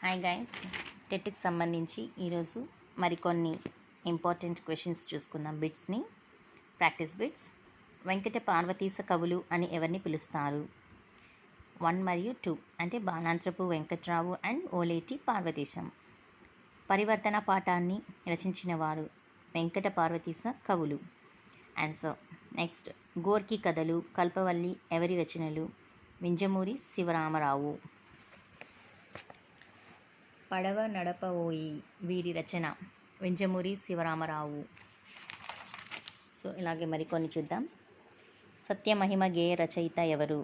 Hi guys, టెట్కి సంబంధించి ఈరోజు మరికొన్ని ఇంపార్టెంట్ క్వశ్చన్స్ చూసుకుందాం. బిట్స్ని ప్రాక్టీస్ బిట్స్. వెంకట పార్వతీశ కవులు అని ఎవరిని పిలుస్తారు? 1 మరియు 2 అంటే బాలాంత్రపు వెంకట్రావు అండ్ ఓలేటి పార్వతీశం. పరివర్తన పాఠాన్ని రచించిన వారు వెంకట పార్వతీశ కవులు. ఆన్సర్. నెక్స్ట్, గోర్కి కథలు కల్పవల్లి ఎవరి రచనలు? వింజమూరి శివరామరావు. పడవ నడపవోయి వీరి రచన వింజమూరి శివరామరావు. సో ఇలాగే మరికొన్ని చూద్దాం. సత్యమహిమ గేయ రచయిత ఎవరు?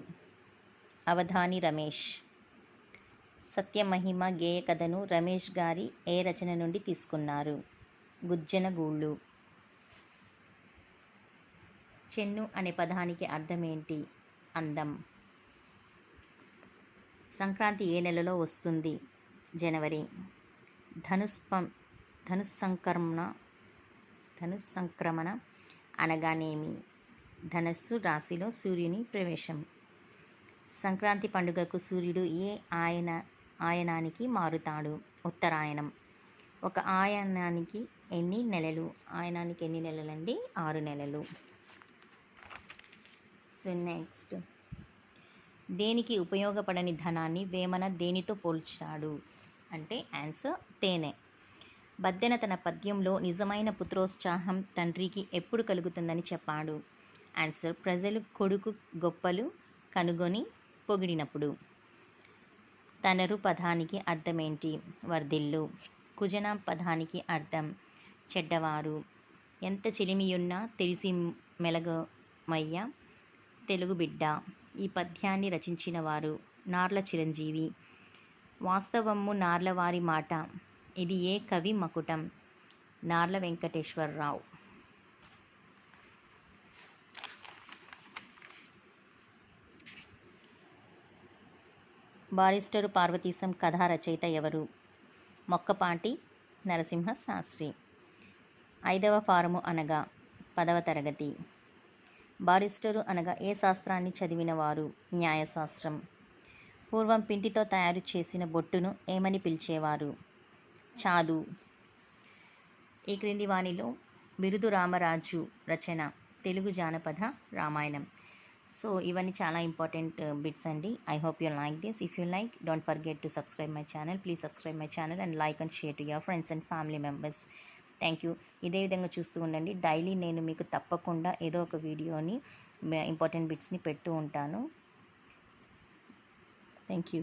అవధాని రమేష్. సత్యమహిమ గేయ కథను రమేష్ గారి ఏ రచన నుండి తీసుకున్నారు? గుజ్జనగూళ్ళు. చెన్ను అనే పదానికి అర్థం ఏంటి? అందం. సంక్రాంతి ఏ నెలలో వస్తుంది? జనవరి. ధనుస్సంక్రమణ అనగానేమి? ధనస్సు రాశిలో సూర్యుని ప్రవేశం. సంక్రాంతి పండుగకు సూర్యుడు ఏ ఆయనానికి మారుతాడు? ఉత్తరాయణం. ఒక ఆయనానికి ఎన్ని నెలలు? ఆయనానికి ఎన్ని నెలలండి? 6 నెలలు. సో నెక్స్ట్, దేనికి ఉపయోగపడని ధనాన్ని వేమన దేనితో పోల్చాడు? అంటే ఆన్సర్ తేనె. బద్దెన తన పద్యంలో నిజమైన పుత్రోత్సాహం తండ్రికి ఎప్పుడు కలుగుతుందని చెప్పాడు? ఆన్సర్. ప్రజలు కొడుకు గొప్పలు కనుగొని పొగిడినప్పుడు. తనరు పదానికి అర్థమేంటి? వర్ధిల్లు. కుజన పదానికి అర్థం చెడ్డవారు. ఎంత చెలిమియున్నా తెలిసి మెలగమయ్య తెలుగు బిడ్డ. ఈ పద్యాన్ని రచించిన వారు నార్ల చిరంజీవి. వాస్తవము నార్లవారి మాట. ఇది ఏ కవి మకుటం? నార్ల వెంకటేశ్వరరావు. బారిస్టరు పార్వతీశం కథా రచయిత ఎవరు? మొక్కపాటి నరసింహ శాస్త్రి. 5వ ఫారము అనగా 10వ తరగతి. బారిస్టరు అనగా ఏ శాస్త్రాన్ని చదివినవారు? న్యాయశాస్త్రం. పూర్వం పిండితో తయారు చేసిన బొట్టును ఏమని పిలిచేవారు? చాదు. ఈ క్రింది వానిలో బిరుదు రామరాజు రచన తెలుగు జానపద రామాయణం. సో ఇవన్నీ చాలా ఇంపార్టెంట్ బిట్స్ అండి. I hope you like this. If you like, don't forget to subscribe my channel. Please subscribe my channel and like and share to your friends and family members. Thank you. ఇదే విధంగా చూస్తూ ఉండండి. Daily నేను మీకు తప్పకుండా ఏదో ఒక వీడియోని ఇంపార్టెంట్ బిట్స్ని పెడుతూ ఉంటాను. Thank you.